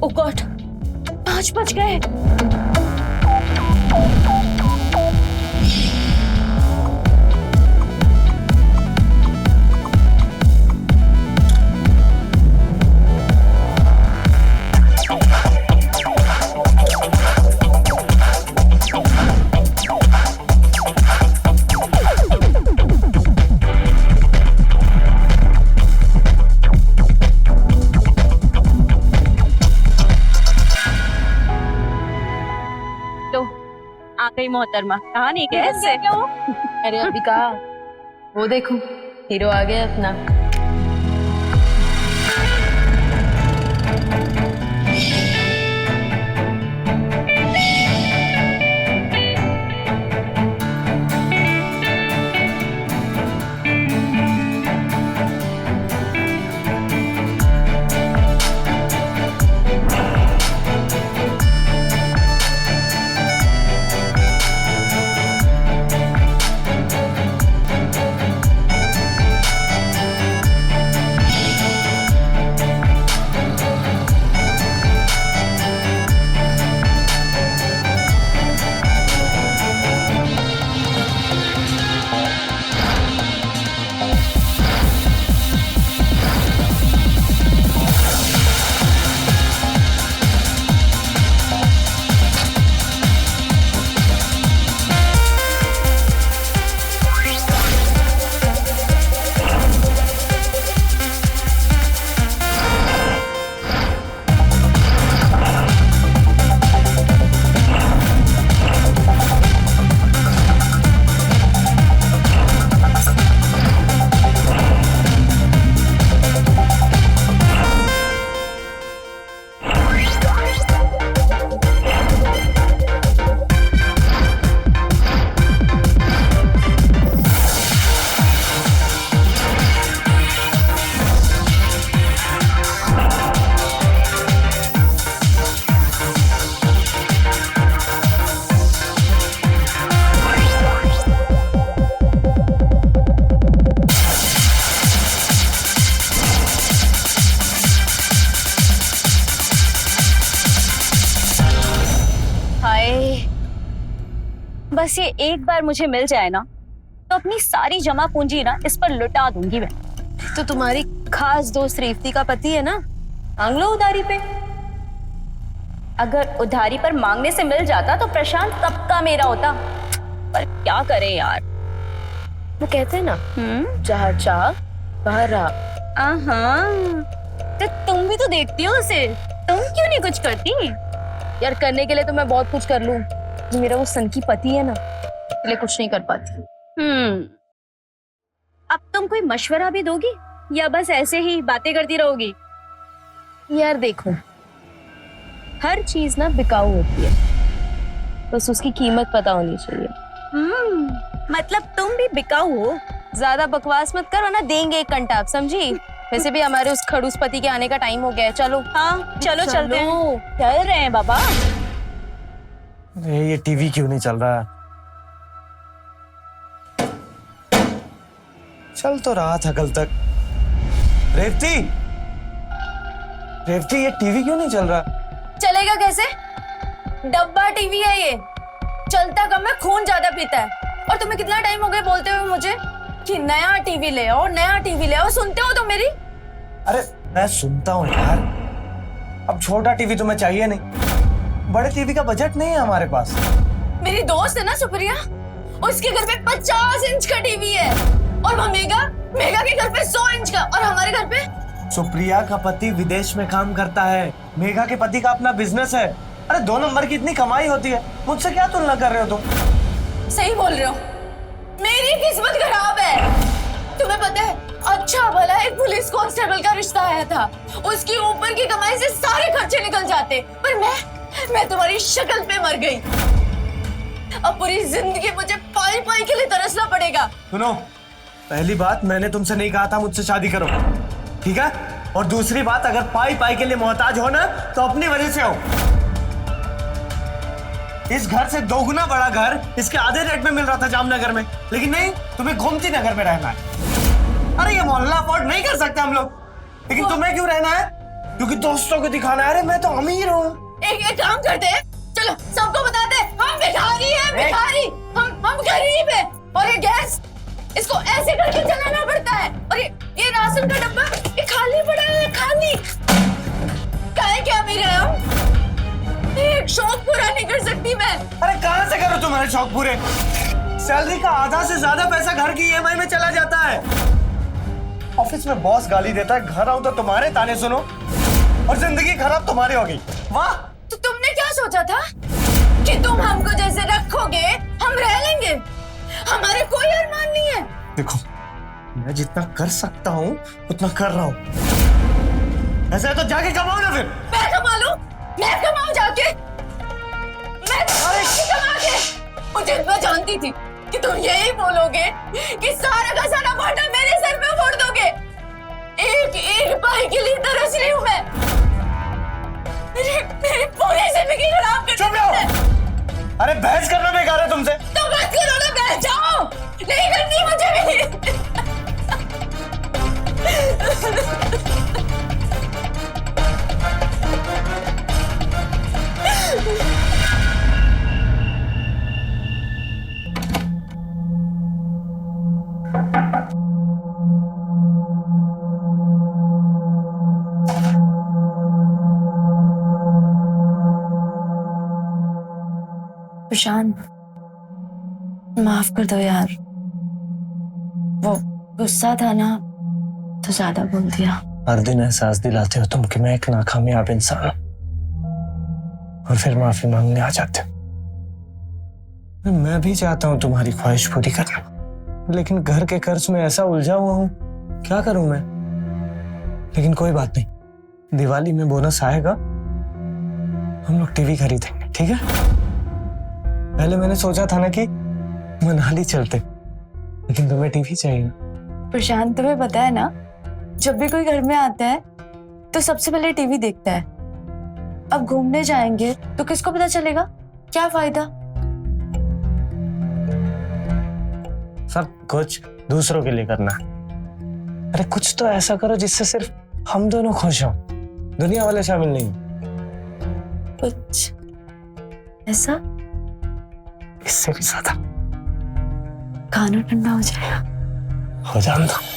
ओ God, 5 बज गए। आ गई मोहतरमा, कहाँ नहीं गए इससे? अरे अभी कहा, वो देखो हीरो आ गया अपना। बस ये एक बार मुझे मिल जाए ना, तो अपनी सारी जमा पूंजी ना इस पर लुटा दूंगी मैं। तो तुम्हारी खास दोस्त रेवती का पति है ना, मांग लो उधारी पे। अगर उधारी पर मांगने से मिल जाता तो प्रशांत कब का मेरा होता, पर क्या करें यार। वो कहते हैं ना, जहाँ चाह वहाँ राह। तो तुम भी तो देखती हो उसे, तुम क्यों नहीं कुछ करती? यार करने के लिए तो मैं बहुत कुछ कर लूं, मेरा वो सनकी पति है ना, इसलिए कुछ नहीं कर पाती। अब तुम कोई मशवरा भी दोगी या बस ऐसे ही बातें करती रहोगी? यार देखो, हर चीज ना बिकाऊ होती है, बस उसकी कीमत पता होनी चाहिए। मतलब तुम भी बिकाऊ हो? ज्यादा बकवास मत करो ना, देंगे एक कंटाप, समझी? वैसे भी हमारे उस खड़ूस पति के आने का टाइम हो गया है, चलो। हाँ चलो चलते हैं। चल रहे हैं बाबा। अरे ये टीवी क्यों नहीं चल रहा? चल तो रहा था कल तक। रेवती, रेवती ये टीवी क्यों नहीं चल रहा? चलेगा कैसे? डब्बा टीवी है ये, चलता कम है, खून ज्यादा पीता है। और तुम्हें कितना टाइम हो गया बोलते हुए मुझे कि नया टीवी ले आओ, नया टीवी ले आओ। सुनते हो तो मेरी? अरे मैं सुनता हूँ यार, अब छोटा टीवी तुम्हें चाहिए नहीं, बड़े टीवी का बजट नहीं है हमारे पास। मेरी दोस्त है ना सुप्रिया, उसके घर पे 50 इंच का टीवी है, और वो मेगा के घर पे 100 इंच का, और हमारे घर पे। सुप्रिया का पति विदेश में काम करता है, मेघा के पति का अपना बिजनेस है। अरे 2 नंबर की इतनी कमाई होती है, मुझसे क्या तुलना कर रहे हो तुम? सही बोल रहे हो, मेरी किस्मत खराब है। तुम्हें पता है, अच्छा भला एक पुलिस कांस्टेबल का रिश्ता आया था, उसकी ऊपर की कमाई से सारे खर्चे निकल जाते, पर मैं तुम्हारी शक्ल पे मर गई। अब पूरी जिंदगी मुझे पाई पाई के लिए तरसना पड़ेगा। सुनो, पहली बात, मैंने तुमसे नहीं कहा था मुझसे शादी करो, ठीक है? और दूसरी बात, अगर पाई पाई के लिए मोहताज हो ना, तो अपनी वजह से हो। इस घर से 2 गुना बड़ा घर इसके आधे रेट में मिल रहा था जामनगर में, लेकिन नहीं, तुम्हें गोमती नगर में रहना है। अरे ये मोहल्ला अफोर्ड नहीं कर सकते हम लोग, लेकिन तुम्हें क्यों रहना है? क्योंकि दोस्तों को दिखाना है। अरे मैं तो अमीर हूँ। एक काम करते हैं, चलो सबको बता दे हम भिखारी हैं, भिखारी। हम गरीब हैं और ये गैस इसको ऐसे करके चलाना पड़ता है। और ये राशन का डब्बा ये खाली पड़ा है, खाली। काहे क्या अमीर है हम? एक शौक पूरा नहीं कर सकती मैं। अरे कहाँ से करूँ तुम्हारे शौक पूरे? सैलरी का आधा से ज्यादा पैसा घर की ईएमआई में चला जाता है। ऑफिस में बॉस गाली देता है, घर आऊं तो तुम्हारे ताने सुनो और जिंदगी खराब तुम्हारी हो गई। वाह! तो तुमने क्या सोचा था कि तुम हमको जैसे रखोगे हम रह लेंगे? हमारे कोई अरमान नहीं है। देखो, मैं जितना कर सकता हूँ उतना कर रहा हूँ। ऐसा है तो जाके कमाओ ना फिर। मैं कमा लूं? मैं कमाऊं जाके? मैं कमा के? मुझे मैं जानती थी कि तुम यही बोलोगे कि सारा का सारा भाटा मेरे सर पे फोड़ दोगे। एक एक पाई के लिए तरस रही हूँ मैं। मेरी पूरी जिंदगी खराब कर चुप रहो। अरे बहस करना बेकार है तुमसे। तो बस करो ना, बैठ जाओ। नहीं करती मुझे भी। प्रशांत, माफ कर दो यार, वो गुस्सा था ना तो ज्यादा बोल दिया। हर दिन एहसास दिलाते हो तुम कि मैं एक नाकामयाब इंसान हूं और फिर माफी मांगने आ जाते हो। मैं भी चाहता हूं तुम्हारी ख्वाहिश पूरी करना, लेकिन घर के कर्ज में ऐसा उलझा हुआ हूं, क्या करूं मैं? लेकिन कोई बात नहीं, दिवाली में बोनस आएगा, हम लोग टीवी खरीदेंगे, ठीक है? पहले मैंने सोचा था ना कि मनाली चलते, लेकिन तुम्हें टीवी चाहिए ना। प्रशांत, तुम्हें पता है ना, जब भी कोई घर में आता है तो सबसे पहले टीवी देखता है। अब घूमने जाएंगे तो किसको पता चलेगा? क्या फायदा? सब कुछ दूसरों के लिए करना है। अरे कुछ तो ऐसा करो जिससे सिर्फ हम दोनों खुश हों, दुनिया वाले शामिल नहीं हो। कुछ ऐसा इससे भी ज्यादा खाना ठंडा हो जाएगा। हो जान दो।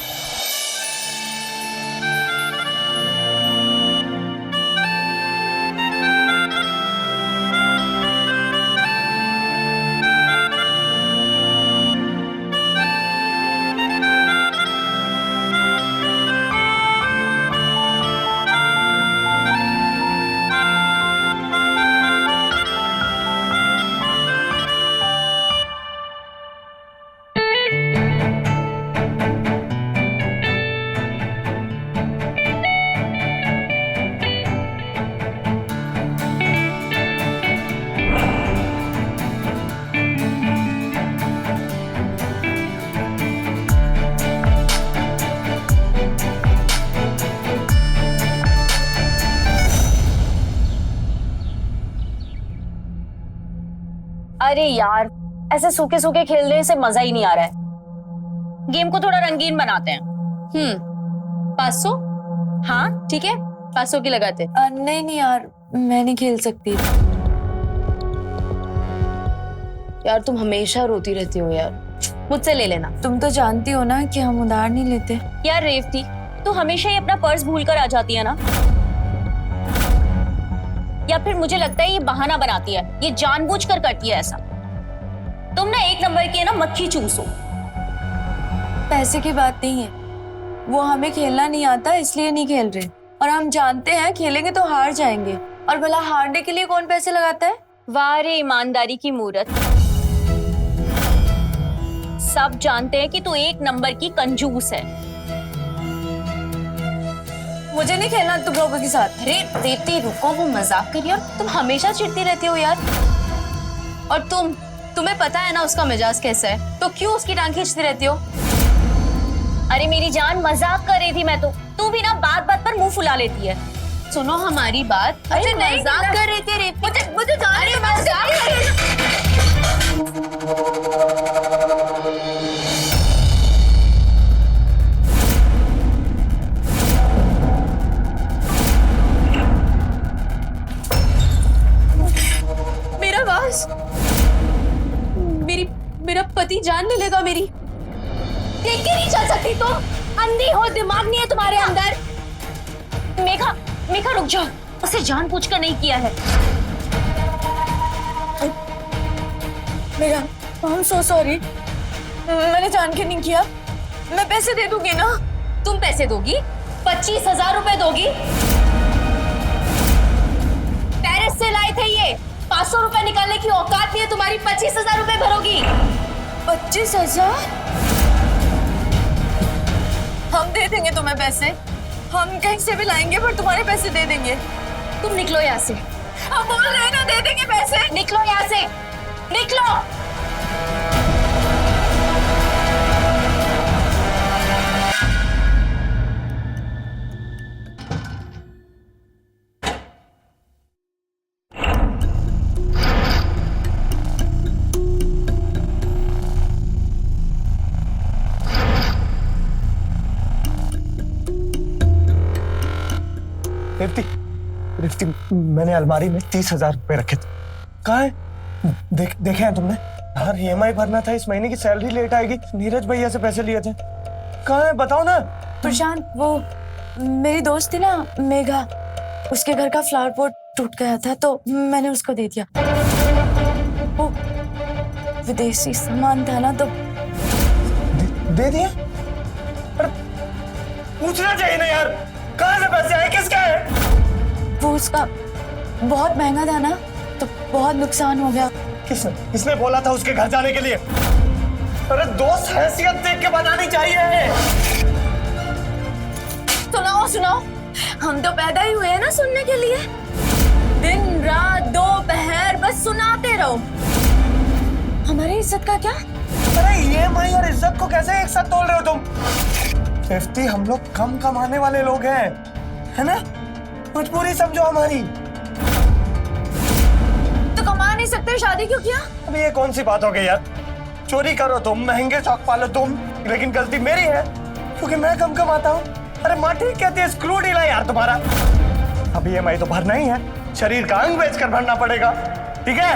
अरे यार, ऐसे सूखे सूखे खेलने से मजा ही नहीं आ रहा है। गेम को थोड़ा रंगीन बनाते हैं। 500? हाँ ठीक है, 500 की लगाते। नहीं नहीं यार, मैं नहीं खेल सकती। यार तुम हमेशा रोती रहती हो यार, मुझसे ले लेना। तुम तो जानती हो ना कि हम उधार नहीं लेते। यार रेवती, तू हमेशा ही अपना पर्स भूल कर आ जाती है ना? या फिर मुझे लगता है ये बहाना बनाती है, ये जानबूझकर करती है ऐसा। तुम ना एक नंबर की है ना मक्खी चूस हो। पैसे की बात नहीं है, वो हमें खेलना नहीं आता इसलिए नहीं खेल रहे, और हम जानते हैं खेलेंगे तो हार जाएंगे, और भला हारने के लिए कौन पैसे लगाता है? वाह रे ईमानदारी की मूरत। सब जानते हैं कि तू एक नंबर की कंजूस है। मुझे नहीं खेलना तुम लोगों के साथ। अरे रेवती रुको, वो मजाक करिए और तुम हमेशा चिढ़ती रहती हो यार। और तुम्हें पता है ना उसका मिजाज कैसा है, तो क्यों उसकी टांग खींचती रहती हो? अरे मेरी जान, मजाक कर रही थी मैं तो। तू भी ना बात बात पर मुंह फुला लेती है। सुनो हमारी बात। अरे नहीं, मजाक कर रही थी रेवती। मुझे जान रही है, मजाक कर रही पति जान ले लेगा मेरी। देख के नहीं चल सकती तुम? अंधी हो, दिमाग नहीं है तुम्हारे अंदर? मेघा, मेघा रुक जाओ, उसे जानबूझकर नहीं किया है। मेरा आई एम सो सॉरी, मैंने जान के नहीं किया। मैं पैसे दे दूंगी ना। तुम पैसे दोगी? 25,000 रुपए दोगी? पेरिस से लाए थे ये, 500 रुपए निकालने की औकात नहीं है तुम्हारी, 25,000 रुपए भरोगी? 25,000? हम दे देंगे तुम्हें पैसे, हम कहीं से भी लाएंगे पर तुम्हारे पैसे दे देंगे। तुम निकलो यहाँ से। हम बोल रहे हैं ना, दे देंगे पैसे। निकलो यहाँ से, निकलो। रिफ्ती, रिफ्ती, मैंने अलमारी में 30,000 रुपए रखे थे। कहाँ है? देखे हैं तुमने? यार EMI भरना था, इस महीने की सैलरी लेट आएगी। नीरज भैया से पैसे लिए थे। कहाँ है बताओ ना। प्रशांत, वो मेरी दोस्त थी ना मेघा, उसके घर का फ्लावर पॉट टूट गया था तो मैंने उसको दे दिया। वो विदेशी सामान था ना तो दे दिया? अरे पूछना चाहिए ना यार, कहाँ से पैसे आए, किसका है? वो उसका बहुत महंगा था ना तो बहुत नुकसान हो गया। किसने बोला था उसके घर जाने के लिए? अरे दोस्त हैसियत देख के बनानी चाहिए। सुनाओ सुनाओ, हम तो पैदा ही हुए हैं ना सुनने के लिए। दिन रात दोपहर बस सुनाते रहो। हमारी इज्जत का क्या? अरे EMI और इज्जत को कैसे एक साथ तोल रहे हो तुम? रिफ्ती, हम लोग कम कमाने वाले लोग हैं, है ना? मजबूरी समझो हमारी। तो कमा नहीं सकते, शादी क्यों किया? अबे ये कौन सी बात हो गई यार? चोरी करो तुम, महंगे शौक पालो तुम, लेकिन गलती मेरी है क्योंकि मैं कम कमाता हूँ। अरे माँ ठीक कहती है, स्क्रू ढीला यार तुम्हारा। अब EMI तो भरना ही है, शरीर का अंग बेचकर भरना पड़ेगा, ठीक है?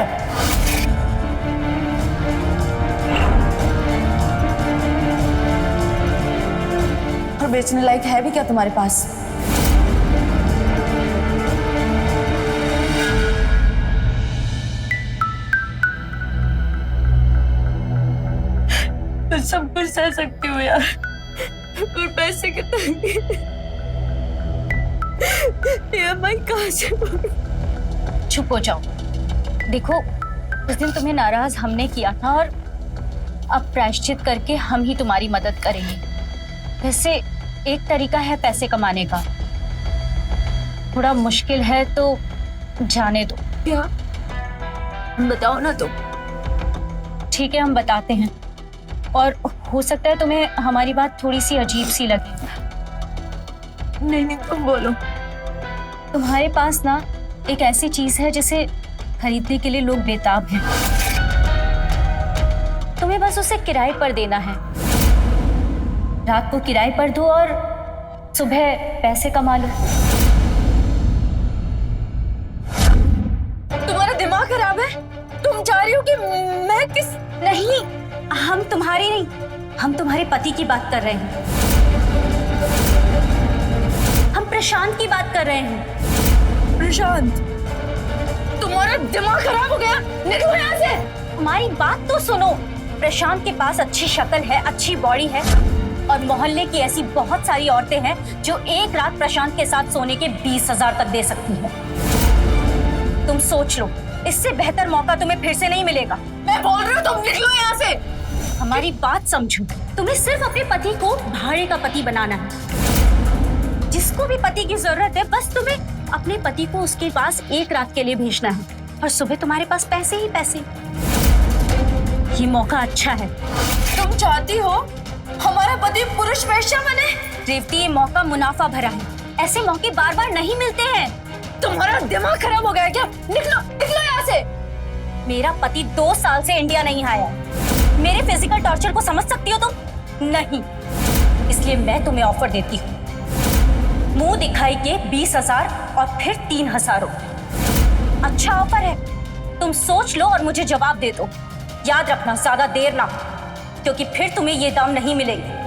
और बेचने लायक है भी क्या तुम्हारे पास? मैं सब कुछ सह सकती हूँ यार, पर पैसे के तंगी EMI कहाँ से भरूं? चुप हो जाओ। देखो, उस दिन तुम्हें नाराज हमने किया था और अब प्रायश्चित करके हम ही तुम्हारी मदद करेंगे। वैसे एक तरीका है पैसे कमाने का, थोड़ा मुश्किल है तो जाने दो। क्या? बताओ ना तुम। ठीक है, हम बताते हैं, और हो सकता है तुम्हें हमारी बात थोड़ी सी अजीब सी लगे। नहीं तुम बोलो। तुम्हारे पास ना एक ऐसी चीज है जिसे खरीदने के लिए लोग बेताब हैं। तुम्हें बस उसे किराए पर देना है। रात को किराए पर दो और सुबह पैसे कमा लो। तुम्हारा दिमाग खराब है? तुम चाह रही हो कि मैं किस? नहीं, हम तुम्हारी नहीं, हम तुम्हारे पति की बात कर रहे हैं। हम प्रशांत की बात कर रहे हैं। प्रशांत, तुम्हारा दिमाग खराब हो गया? निकलो यहाँ से। हमारी बात तो सुनो। प्रशांत के पास अच्छी शक्ल है, अच्छी बॉडी है, और मोहल्ले की ऐसी बहुत सारी औरतें हैं जो एक रात प्रशांत के साथ सोने के 20,000 तक दे सकती हैं। तुम सोच लो, इससे बेहतर मौका तुम्हें फिर से नहीं मिलेगा। मैं बोल रही हूँ तुम निकलो यहाँ से। हमारी बात समझो। तुम्हें सिर्फ अपने पति को भाड़े का पति बनाना है। जिसको भी पति की जरूरत है, बस तुम्हें अपने पति को उसके पास एक रात के लिए भेजना है और सुबह तुम्हारे पास पैसे ही पैसे। ये मौका अच्छा है। तुम चाहती हो हमारा पति पुरुष वेश्या बने? रेवती, ये मौका मुनाफा भरा है। ऐसे मौके बार बार नहीं मिलते हैं। तुम्हारा दिमाग खराब हो गया है क्या? निकलो निकलो यहाँ से। मेरा पति 2 साल से इंडिया नहीं आया। मेरे फिजिकल टॉर्चर को समझ सकती हो तुम? नहीं। इसलिए मैं तुम्हें ऑफर देती हूँ, मुंह दिखाई के 20,000 और फिर 3,000 रुपए। अच्छा ऑफर है, तुम सोच लो और मुझे जवाब दे दो। याद रखना, ज्यादा देर ना। क्योंकि फिर तुम्हें ये दाम नहीं मिलेंगे।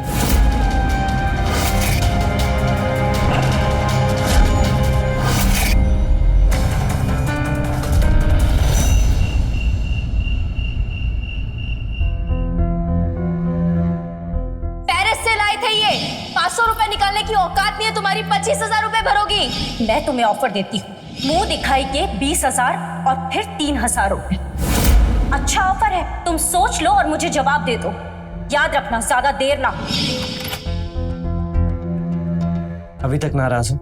पेरिस से लाए थे ये। 500 रुपए निकालने की औकात नहीं है तुम्हारी, 25,000 रुपए भरोगी। मैं तुम्हें ऑफर देती हूँ, मुंह दिखाई के 20,000 और फिर 3,000 रुपए। अच्छा ऑफर है, तुम सोच लो और मुझे जवाब दे दो। याद रखना, ज्यादा देर ना हो। अभी तक नाराज हो?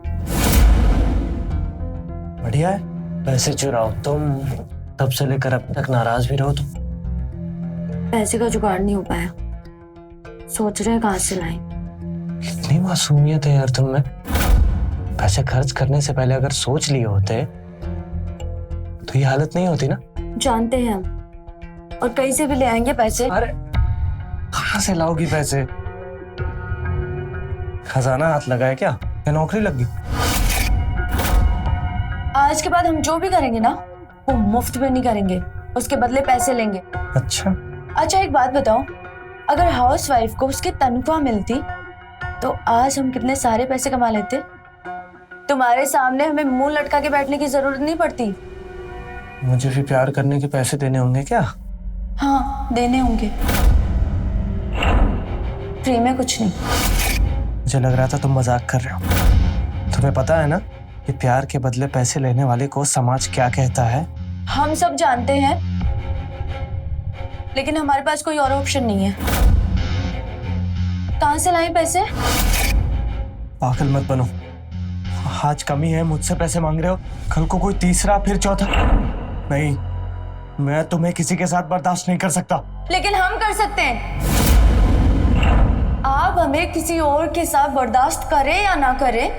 बढ़िया है, पैसे चुराओ तुम, तब से लेकर अब तक नाराज भी रहो तुम। पैसे का जुगाड़ नहीं हो पाया, सोच रहे हैं कहाँ से लाएं। इतनी मासूमियत है यार तुम में। पैसे खर्च करने से पहले अगर सोच लिए होते तो ये हालत नहीं होती ना। जानते हैं हम, और कहीं से भी ले आएंगे पैसे। अरे कहाँ से लाओगी पैसे? खजाना हाथ लगाए क्या या नौकरी लग गई? आज के बाद हम जो भी करेंगे ना वो मुफ्त में नहीं करेंगे, उसके बदले पैसे लेंगे। अच्छा, अच्छा एक बात बताओ, अगर हाउसवाइफ को उसकी तनख्वाह मिलती तो आज हम कितने सारे पैसे कमा लेते। तुम्हारे सामने हमें मुंह लटका के बैठने की जरूरत नहीं पड़ती। मुझे भी प्यार करने के पैसे देने होंगे क्या? हाँ देने होंगे, फ्री में कुछ नहीं। मुझे लग रहा था तुम मजाक कर रहे हो। तुम्हें पता है ना कि प्यार के बदले पैसे लेने वाले को समाज क्या कहता है? हम सब जानते हैं, लेकिन हमारे पास कोई और ऑप्शन नहीं है। कहाँ से लाएं पैसे? पागल मत बनो। आज कमी है, मुझसे पैसे मांग रहे हो, कल को कोई तीसरा फिर चौथा। नहीं, मैं तुम्हें किसी के साथ बर्दाश्त नहीं कर सकता। लेकिन हम कर सकते हैं। आप हमें किसी और के साथ बर्दाश्त करें या ना करें,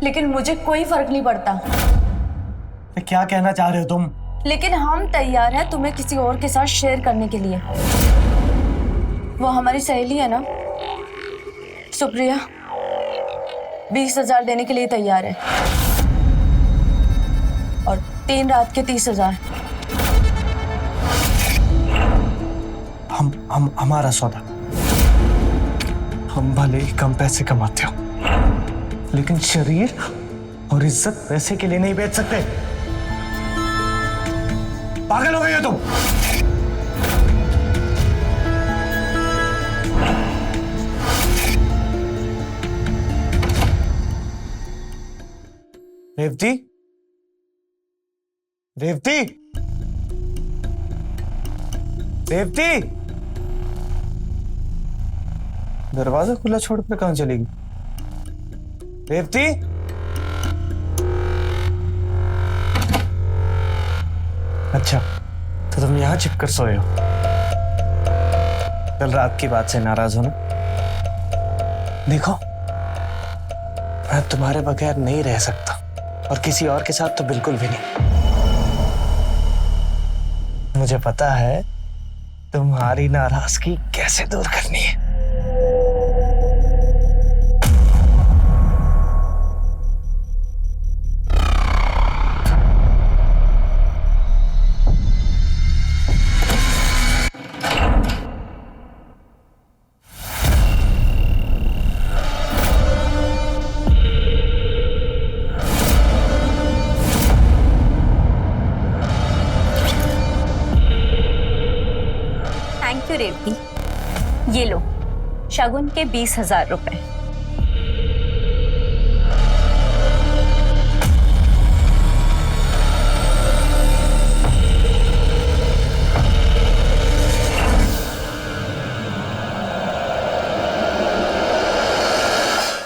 लेकिन मुझे कोई फर्क नहीं पड़ता। क्या कहना चाह रहे हो तुम? लेकिन हम तैयार हैं तुम्हें किसी और के साथ शेयर करने के लिए। वो हमारी सहेली है ना सुप्रिया, 20,000 देने के लिए तैयार है, और 3 रात के 30,000। हम हमारा सौदा। हम भले ही कम पैसे कमाते हो, लेकिन शरीर और इज्जत पैसे के लिए नहीं बेच सकते। पागल हो गई हो तुम? रेवती, रेवती, रेवती, दरवाजा खुला छोड़कर कहां चलेगी? रेवती, अच्छा तो तुम यहां छिपकर सोए हो। कल रात की बात से नाराज हो ना? देखो, मैं तुम्हारे बगैर नहीं रह सकता, और किसी और के साथ तो बिल्कुल भी नहीं। मुझे पता है तुम्हारी नाराजगी कैसे दूर करनी है। थैंक यू रेवती, ये लो शगुन के 20,000 रुपए।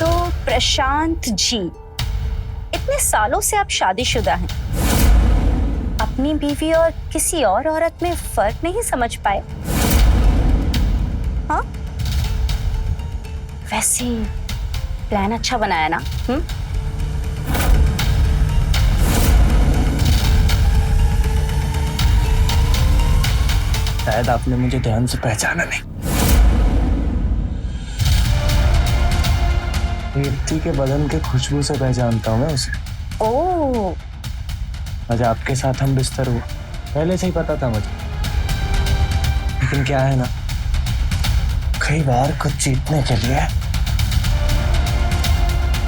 तो प्रशांत जी, इतने सालों से आप शादीशुदा हैं, अपनी बीवी और किसी और औरत में फर्क नहीं समझ पाए? हाँ, वैसे प्लान अच्छा बनाया ना? शायद आपने मुझे ध्यान से पहचाना नहीं। रेवती के बदन के खुशबू से पहचानता हूं मैं उसे। ओह, आज आपके साथ हम बिस्तर हुए, पहले से ही पता था मुझे। लेकिन क्या है ना, कई बार कुछ जीतने के लिए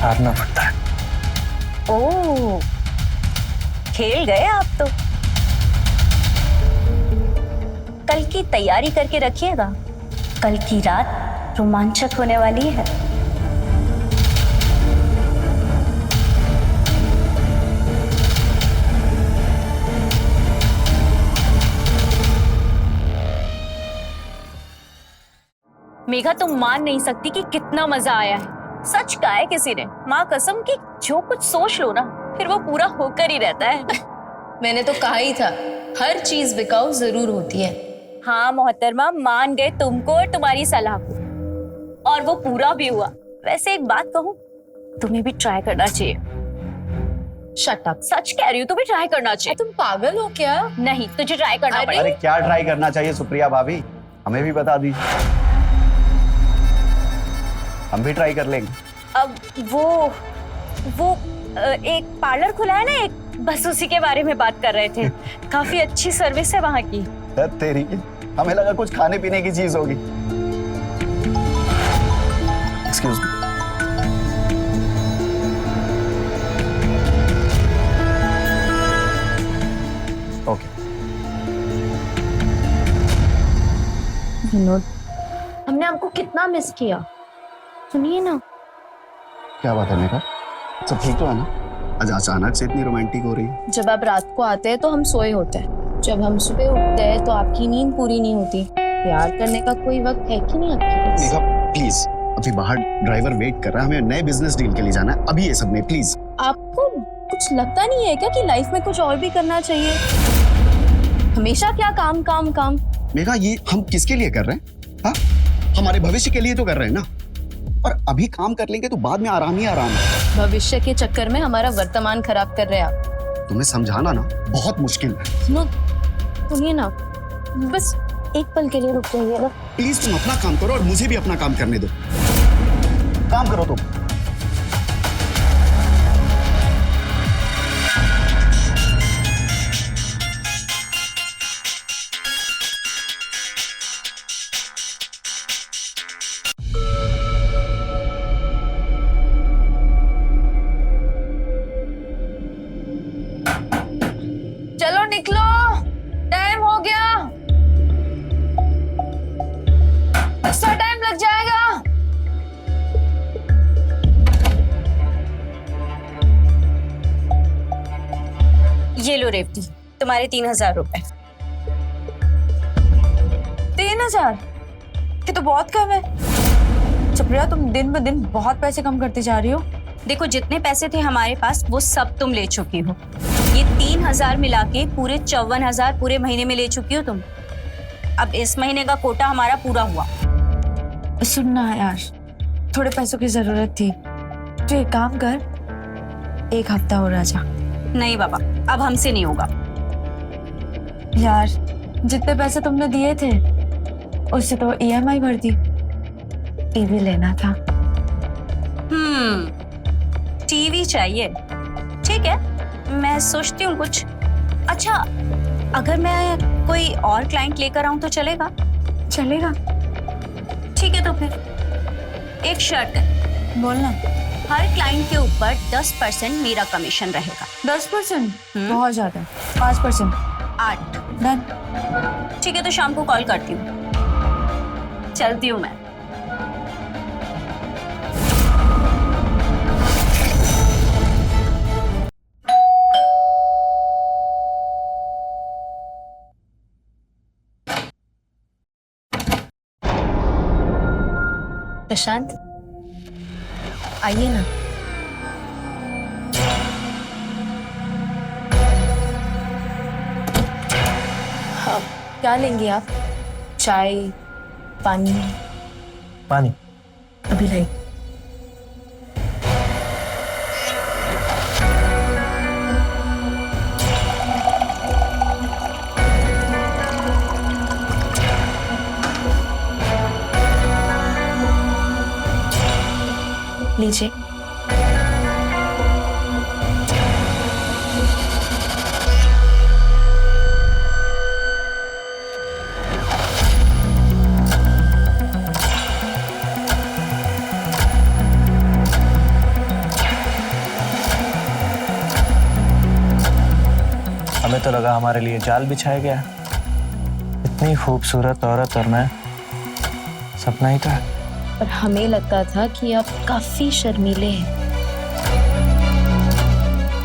हारना पड़ता है। ओह, खेल गए आप तो। कल की तैयारी करके रखिएगा, कल की रात रोमांचक होने वाली है। मेघा, तुम मान नहीं सकती कि कितना मजा आया है। सच कहा है किसी ने, माँ कसम कि जो कुछ सोच लो ना फिर वो पूरा होकर ही रहता है। मैंने तो कहा ही था, हर चीज बिकाऊ जरूर होती है। हाँ मोहतरमा, मान गए तुमको और तुम्हारी सलाह को, और वो पूरा भी हुआ। वैसे एक बात कहूँ, तुम्हें भी ट्राई करना चाहिए। Shut up. सच कह रही हूँ, तुम्हें ट्राई करना चाहिए। तुम पागल हो क्या? नहीं, तुझे ट्राई करना पड़ेगा। अरे क्या ट्राई करना चाहिए सुप्रिया भाभी, हमें भी बता दीजिए, हम भी ट्राई कर लेंगे। अब वो एक पार्लर खुला है ना एक, बस उसी के बारे में बात कर रहे थे। काफी अच्छी सर्विस है वहाँ की। तेरी, हमें लगा कुछ खाने पीने की चीज होगी। Excuse me. ओके। विनोद, हमने आपको कितना मिस किया। सुनिए ना। क्या बात है मेघा, सब ठीक तो है ना? आज अचानक से इतनी रोमांटिक हो रही है। जब आप रात को आते हैं तो हम सोए होते हैं, जब हम सुबह उठते हैं तो आपकी नींद पूरी नहीं होती। प्यार करने का कोई वक्त है कि नहीं आपके पास? मेघा प्लीज, अभी बाहर ड्राइवर वेट कर रहा है, हमें नए बिजनेस डील के लिए जाना है, अभी ये सब नहीं, प्लीज। आपको कुछ लगता नहीं है क्या कि लाइफ में कुछ और भी करना चाहिए? हमेशा क्या काम काम काम? मेघा, ये हम किसके लिए कर रहे हैं? हाँ, हमारे भविष्य के लिए तो कर रहे हैं ना। और अभी काम कर लेंगे तो बाद में आराम ही आराम है। भविष्य के चक्कर में हमारा वर्तमान खराब कर रहे हैं आप। तुम्हें समझाना ना बहुत मुश्किल है। सुनो, सुनिए ना, बस एक पल के लिए रुक जाइए ना। प्लीज तुम अपना काम करो और मुझे भी अपना काम करने दो। काम करो तुम। चलो निकलो, टाइम हो गया। एक्स्ट्रा टाइम लग जाएगा। ये लो रेवती, तुम्हारे 3000 रुपए। 3000? ये तो बहुत कम है। सुप्रिया, तुम दिन ब दिन बहुत पैसे कम करती जा रही हो। देखो, जितने पैसे थे हमारे पास वो सब तुम ले चुकी हो। ये 3000 मिला के पूरे 54,000 पूरे महीने में ले चुकी हो तुम। अब इस महीने का कोटा हमारा पूरा हुआ। सुनना यार, थोड़े पैसों की जरूरत थी, तो एक काम कर, एक हफ्ता और आ जा। नहीं बाबा, अब हमसे नहीं होगा। यार, जितने पैसे तुमने दिए थे उससे तो EMI भर दी। टीवी लेना था। टीवी चाहिए, ठीक है, मैं सोचती हूँ कुछ। अच्छा, अगर मैं कोई और क्लाइंट लेकर आऊं तो चलेगा? चलेगा। ठीक है, तो फिर एक शर्त है। बोलना। हर क्लाइंट के ऊपर 10% मेरा कमीशन रहेगा। 10%? बहुत ज्यादा। 5%। 8। डन। ठीक है, तो शाम को कॉल करती हूँ। चलती हूँ मैं। प्रशांत, आइए ना। हाँ, क्या लेंगे आप? चाय, पानी? पानी। अभी लाई। लीजिए। हमें तो लगा हमारे लिए जाल बिछाया गया। इतनी खूबसूरत औरत और मैं, सपना ही था। पर हमें लगता था कि आप काफी शर्मीले हैं,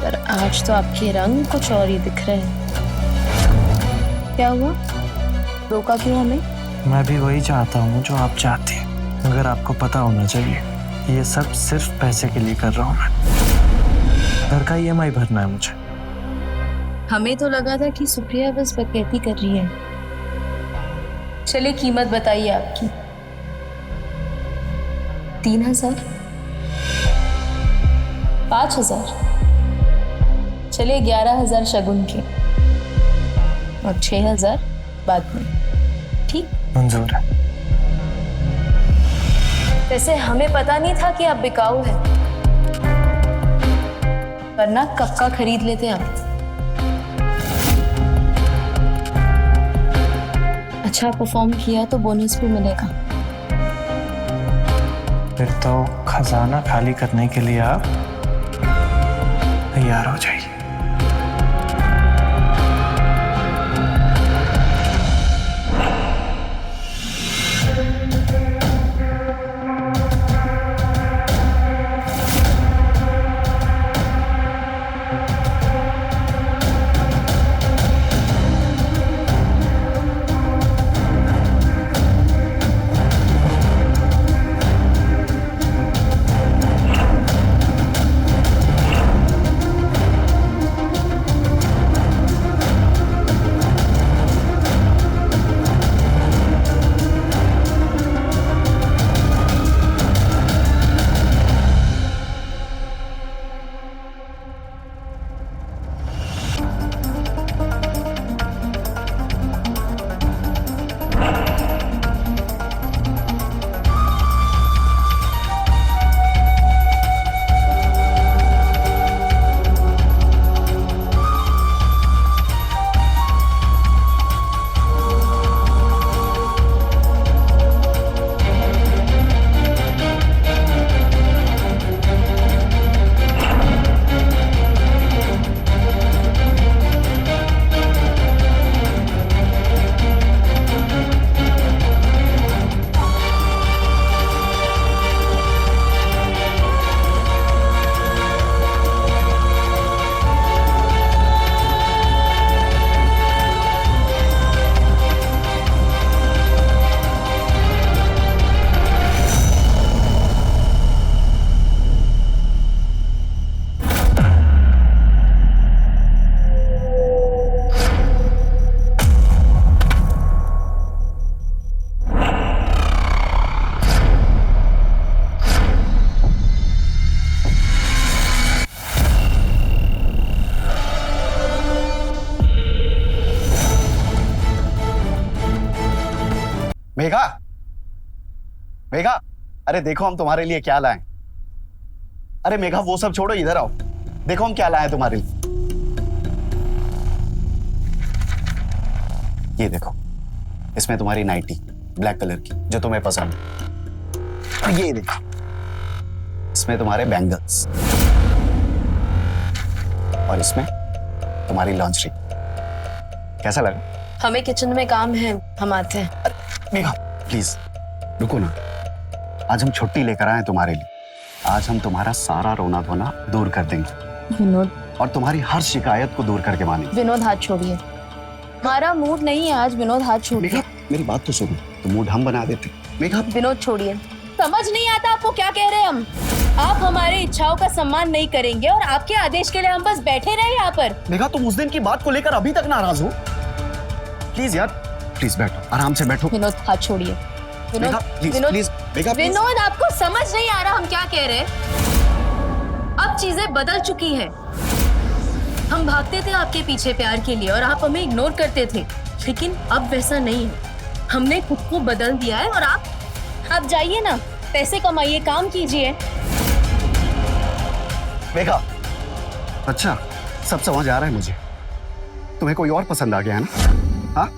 पर आज तो आपके रंग कुछ और ही दिख रहे हैं। क्या हुआ, रोका क्यों हमें? मैं भी वही चाहता हूँ जो आप चाहती हैं, मगर आपको पता होना चाहिए ये सब सिर्फ पैसे के लिए कर रहा हूँ मैं। घर का EMI भरना है मुझे। हमें तो लगा था कि सुप्रिया बस बकैती कर रही है। चलिए कीमत बताइए आपकी। 3000, 5000, चलिए 11000 शगुन के और 6000 बाद में, ठीक? मंजूर है। वैसे हमें पता नहीं था कि आप बिकाऊ हैं, वरना कब का खरीद लेते आप। अच्छा परफॉर्म किया तो बोनस भी मिलेगा। फिर तो खजाना खाली करने के लिए आप तैयार हो जाइए। मेघा, मेघा, अरे देखो हम तुम्हारे लिए क्या लाए। अरे मेघा वो सब छोड़ो, इधर आओ, देखो हम क्या लाए हैं तुम्हारे लिए। ये देखो, इसमें तुम्हारी नाइटी ब्लैक कलर की जो तुम्हें पसंद है। और ये देखो, इसमें तुम्हारे बैंगल्स, और इसमें तुम्हारी लॉन्जरी। कैसा लगा? हमें किचन में काम है, हम आते हैं। मेघा प्लीज रुको ना, आज हम छुट्टी लेकर आए हैं तुम्हारे लिए। आज हम तुम्हारा सारा रोना धोना दूर कर देंगे विनोद, और तुम्हारी हर शिकायत को दूर करके मानेंगे। विनोद हाथ छोड़िए, हमारा मूड नहीं है आज। विनोद हाथ छोड़िए। मेघा मेरी बात तो सुनो, तो मूड हम बना देते। मेघा विनोद छोड़िए, समझ नहीं आता आपको क्या कह रहे हैं हम। आप हमारे इच्छाओं का सम्मान नहीं करेंगे और आपके आदेश के लिए हम बस बैठे रहे यहाँ पर। मेघा तुम उस दिन की बात को लेकर अभी तक नाराज हो? प्लीज यार, प्लीज बैठो, आराम से बैठो। विनोद हाथ छोड़िए। विनोद, विनोद, विनोद आपको समझ नहीं आ रहा हम क्या कह रहे हैं। अब चीजें बदल चुकी हैं। हम भागते थे आपके पीछे प्यार के लिए और आप हमें इग्नोर करते थे, लेकिन अब वैसा नहीं है। हमने खुद को बदल दिया है और आप जाइए ना, पैसे कमाइए, काम कीजिए। मेघा, अच्छा सब समझ आ रहा है मुझे। तुम्हें कोई और पसंद आ गया है ना? हाँ,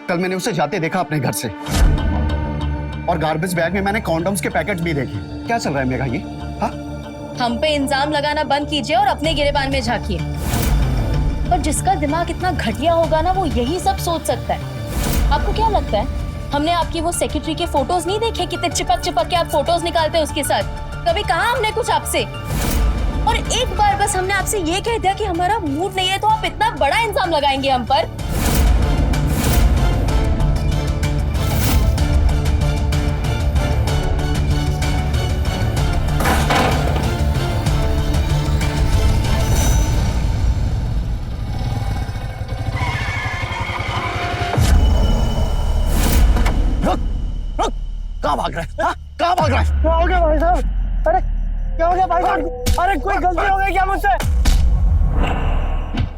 कल मैंने उसे जाते देखा अपने घर से, और गार्बेज बैग में मैंने कॉन्डम्स के पैकेट भी देखे। क्या चल रहा है मेघा ये? हाँ, हम पे इल्जाम लगाना बंद कीजिए और अपने गिरेबान में झांकिए। पर जिसका दिमाग इतना घटिया होगा ना, वो यही सब सोच सकता है। आपको क्या लगता है हमने आपकी वो सेक्रेटरी के फोटोज नहीं देखे? कितने चिपक चिपक के आप फोटोज निकालते हैं उसके साथ। कभी कहा हमने कुछ आपसे? और एक बार बस हमने आपसे ये कह दिया कि हमारा मूड नहीं है, तो आप इतना बड़ा इल्जाम लगाएंगे हम पर? कहाँ भाग रहा है? हाँ? कहाँ भाग रहा है? क्या हो गया भाई साहब? अरे क्या हो गया भाई साहब? अरे कोई गलती हो गई क्या मुझसे?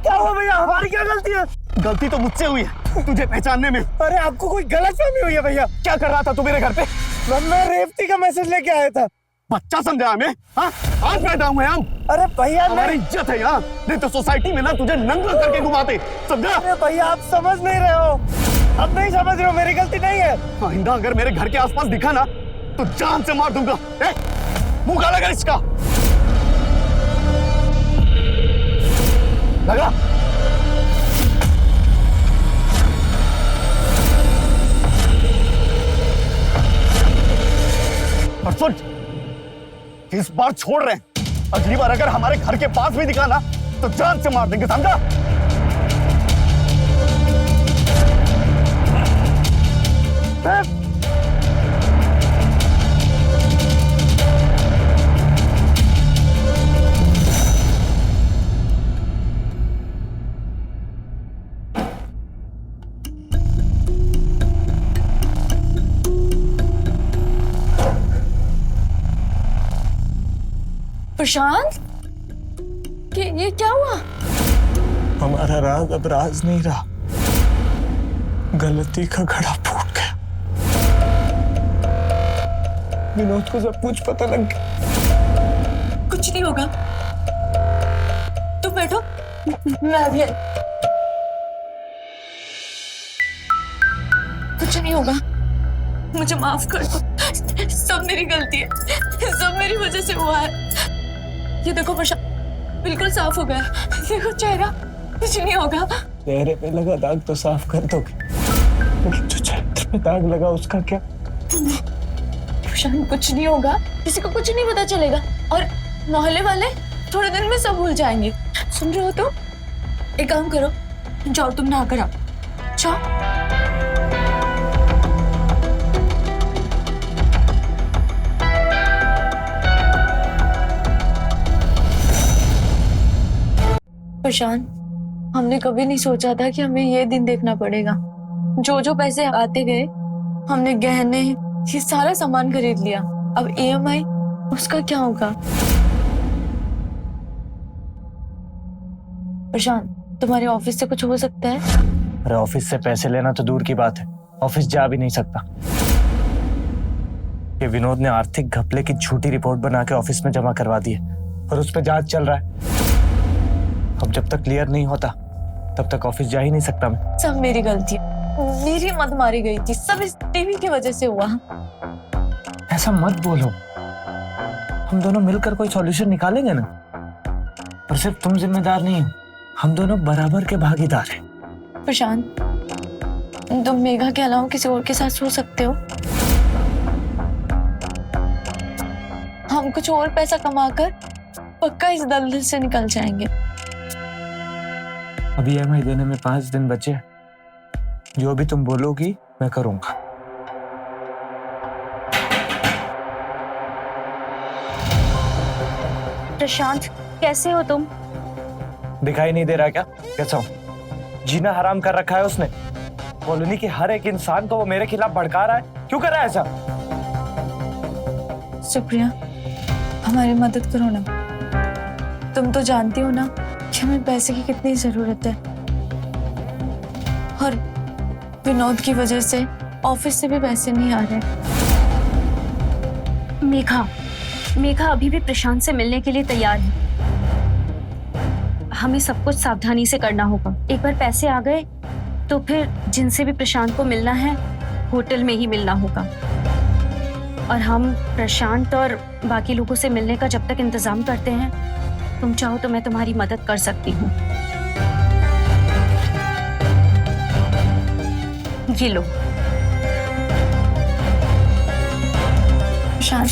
क्या हुआ भैया? हमारी क्या गलती है? गलती तो मुझसे हुई है तुझे पहचानने में। अरे आपको कोई गलतफहमी हुई है भैया। क्या कर रहा था तू मेरे घर पे? मैं रेवती का मैसेज लेके आया था। बच्चा समझा हमें? हाँ? आज पैदा हुए हम। अरे भैया हमारी इज्जत है यहाँ, नहीं तो सोसाइटी में ना तुझे नंगा करके घुमाते, समझा? अरे भैया आप समझ नहीं रहे हो। अब नहीं समझ रहे हो, मेरी गलती नहीं है। आइंदा अगर मेरे घर के आसपास दिखा ना तो जान से मार दूंगा। मुंह काला कर इसका। लगा? और सुन, इस बार छोड़ रहे हैं, अगली बार अगर हमारे घर के पास भी दिखा ना तो जान से मार देंगे, समझा? प्रशांत, ये क्या हुआ? हमारा राज अब राज नहीं रहा, गलती का घड़ा फूट गया। विनोद को सब कुछ पता लग गया। कुछ नहीं होगा, तुम बैठो, मैं अभी कुछ नहीं होगा, मुझे माफ कर दो, सब मेरी गलती है, सब मेरी वजह से हुआ है। ये देखो प्रशांत, बिल्कुल साफ हो गया, देखो चेहरा, कुछ नहीं होगा। चेहरे पे लगा दाग तो साफ कर दोगे, लेकिन जो चरित्र पे दाग लगा उसका क्या? प्रशांत कुछ नहीं होगा, किसी को कुछ नहीं पता चलेगा, और मोहल्ले वाले थोड़े दिन में सब भूल जाएंगे। सुन रहे हो तो? एक काम करो, जाओ तुम नहा कर आओ, जाओ। प्रशांत, हमने कभी नहीं सोचा था कि हमें ये दिन देखना पड़ेगा। जो जो पैसे आते गए, हमने गहने, ये सारा सामान खरीद लिया। अब EMI, उसका क्या होगा? प्रशांत, तुम्हारे ऑफिस से कुछ हो सकता है? अरे ऑफिस से पैसे लेना तो दूर की बात है, ऑफिस जा भी नहीं सकता। ये विनोद ने आर्थिक घपले की झूठी रिपोर्ट बना के ऑफिस में जमा करवा दी है और उस पर जांच चल रहा है। अब जब तक क्लियर नहीं होता तब तक ऑफिस जा ही नहीं सकता मैं। सब मेरी गलती है, मेरी मत मारी गई थी, सब इस टीवी की वजह से हुआ। ऐसा मत बोलो, हम दोनों मिलकर कोई सॉल्यूशन निकालेंगे ना। और सिर्फ तुम जिम्मेदार नहीं हो, हम दोनों बराबर के भागीदार हैं। प्रशांत, तुम मेघा के अलावा किसी और के साथ सो सकते हो। हम कुछ और पैसा कमाकर पक्का इस दलदल से निकल जाएंगे। अभी EMI देने में 5 दिन बचे, जो भी तुम बोलोगी मैं करूंगा। प्रशांत, कैसे हो तुम? दिखाई नहीं दे रहा क्या कैसा हूं? जीना हराम कर रखा है उसने। कॉलोनी के हर एक इंसान को वो मेरे खिलाफ भड़का रहा है। क्यों कर रहा है ऐसा? सुप्रिया, हमारी मदद करो ना। तुम तो जानती हो ना कि हमें पैसे की कितनी जरूरत है, और विनोद की वजह से ऑफिस से भी पैसे नहीं आ रहे। मेघा अभी भी प्रशांत से मिलने के लिए तैयार है। हमें सब कुछ सावधानी से करना होगा। एक बार पैसे आ गए तो फिर जिनसे भी प्रशांत को मिलना है होटल में ही मिलना होगा, और हम प्रशांत और बाकी लोगों से मिलने का जब तक इंतजाम करते हैं, तुम चाहो तो मैं तुम्हारी मदद कर सकती हूँ। ये लो। शांत,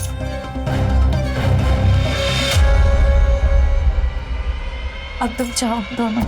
अब तुम जाओ दोनों।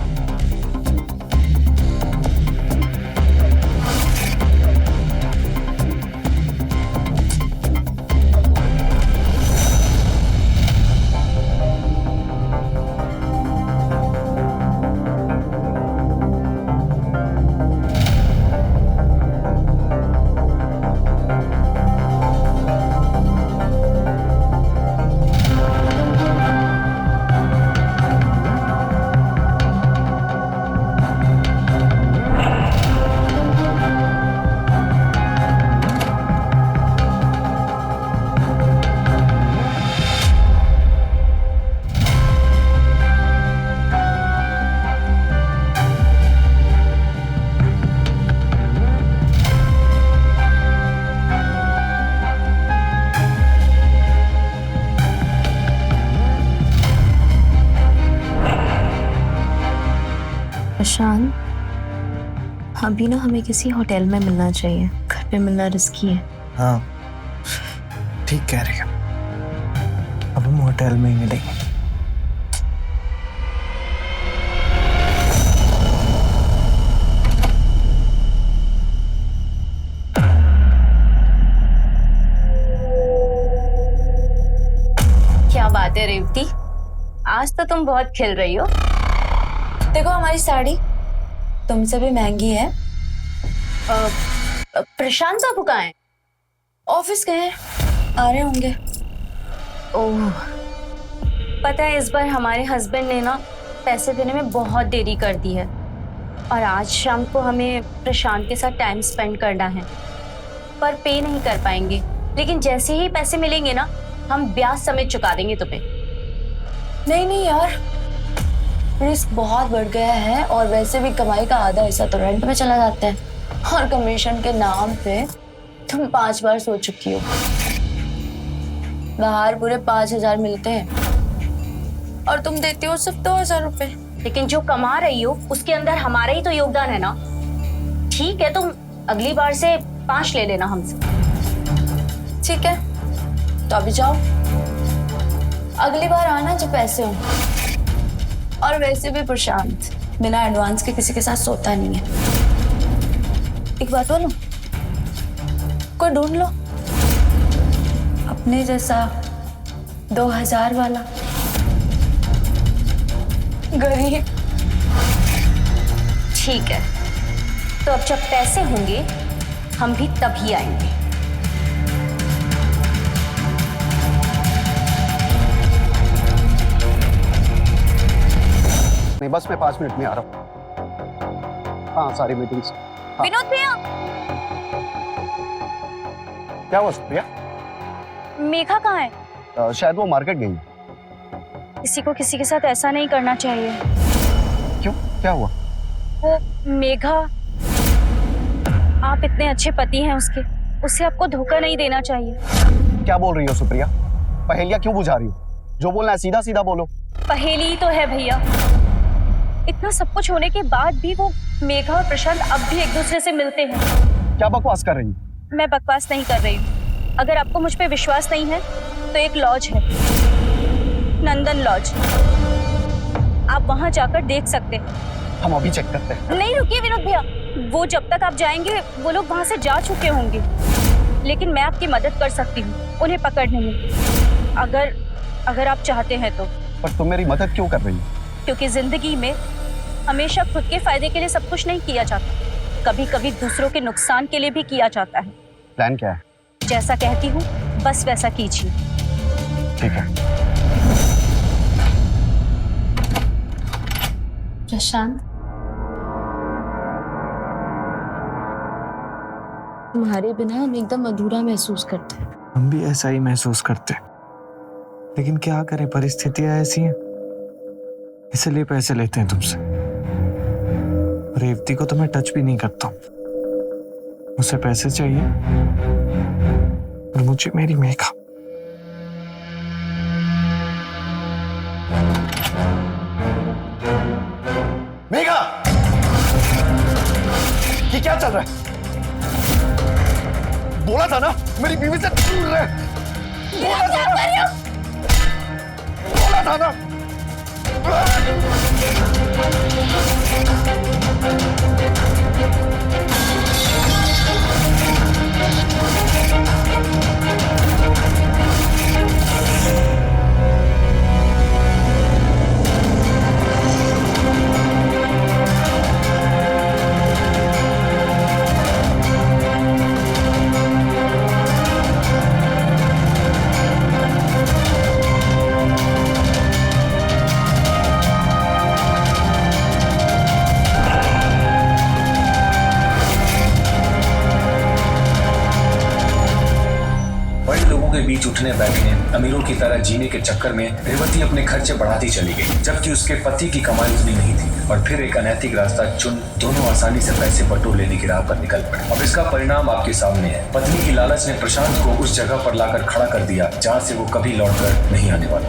प्रशांत, अभी ना हमें किसी होटल में मिलना चाहिए, घर पे मिलना रिस्की है। हाँ, ठीक कह रही हो। अब हम होटल में ही मिलेंगे। क्या बात है रेवती, आज तो तुम बहुत खिल रही हो। देखो हमारी साड़ी तुमसे भी महंगी है। प्रशांत बाबू कहाँ हैं? ऑफिस गए हैं, आ रहे होंगे। ओह, पता है इस बार हमारे हस्बैंड ने ना पैसे देने में बहुत देरी कर दी है और आज शाम को हमें प्रशांत के साथ टाइम स्पेंड करना है, पर पे नहीं कर पाएंगे। लेकिन जैसे ही पैसे मिलेंगे ना, हम ब्याज समेत चुका देंगे तुम्हें। नहीं नहीं यार, रिस्क बहुत बढ़ गया है और वैसे भी कमाई का आधा हिस्सा तो रेंट में चला जाता है और कमीशन के नाम पे तुम 5 बार सो चुकी हो। बाहर पूरे 5,000 मिलते हैं और तुम देती हो सिर्फ 2,000 रुपए। लेकिन जो कमा रही हो उसके अंदर हमारा ही तो योगदान है ना। ठीक है, तुम अगली बार से 5 ले लेना हमसे। ठीक है, तो अभी जाओ, अगली बार आना जब पैसे हो। और वैसे भी प्रशांत बिना एडवांस के किसी के साथ सोता नहीं है। एक बात बोलूं, कोई ढूंढ लो अपने जैसा 2,000 वाला गरीब। ठीक है, तो अब जब पैसे होंगे हम भी तभी आएंगे। नहीं, बस मैं 5 मिनट में आ रहा हूँ। हाँ, सारी मीटिंग्स। हाँ। विनोद भैया, क्या हुआ सुप्रिया? मेघा कहाँ है? शायद वो मार्केट गई। किसी को किसी के साथ ऐसा नहीं करना चाहिए। क्यों, क्या हुआ? वो मेघा, आप इतने अच्छे पति हैं उसके, उसे आपको धोखा नहीं देना चाहिए। क्या बोल रही हो सुप्रिया? पहेलियां क्यों बुझा रही हो? जो बोलना है सीधा सीधा बोलो। पहेली ही तो है भैया। इतना सब कुछ होने के बाद भी वो मेघा और प्रशांत अब भी एक दूसरे से मिलते हैं। क्या बकवास कर रही हो? मैं बकवास नहीं कर रही हूँ। अगर आपको मुझ पे विश्वास नहीं है तो एक लॉज है, नंदन लॉज, आप वहां जाकर देख सकते हैं। हम अभी चेक करते हैं। नहीं रुकिए विनोद भैया, वो जब तक आप जाएंगे वो लोग वहां से जा चुके होंगे, लेकिन मैं आपकी मदद कर सकती हूँ उन्हें पकड़ने में, अगर आप चाहते हैं तो। पर तुम मेरी मदद क्यों कर रही हो? क्योंकि जिंदगी में हमेशा खुद के फायदे के लिए सब कुछ नहीं किया जाता, कभी कभी दूसरों के नुकसान के लिए भी किया जाता है। प्लान क्या है? जैसा कहती हूँ बस वैसा कीजिए। ठीक है। प्रशांत, तुम्हारे बिना हम एकदम अधूरा महसूस करते हैं। हम भी ऐसा ही महसूस करते हैं, लेकिन क्या करें, परिस्थितियां ऐसी हैं, इसलिए पैसे लेते हैं तुमसे। रेवती को तो मैं टच भी नहीं करता हूं, उसे पैसे चाहिए और मुझे मेरी मेघा। मेघा, ये क्या चल रहा है? बोला था ना मेरी बीवी से दूर रहे। बोला था ना, बोला था ना। के बीच उठने बैठने, अमीरों की तरह जीने के चक्कर में रेवती अपने खर्चे बढ़ाती चली गई, जबकि उसके पति की कमाई उतनी नहीं थी। और फिर एक अनैतिक रास्ता चुन दोनों आसानी से पैसे बटोर लेने की राह पर निकल पड़े। अब इसका परिणाम आपके सामने है। पत्नी की लालच ने प्रशांत को उस जगह पर लाकर खड़ा कर दिया जहाँ से वो कभी लौटकर नहीं आने वाला।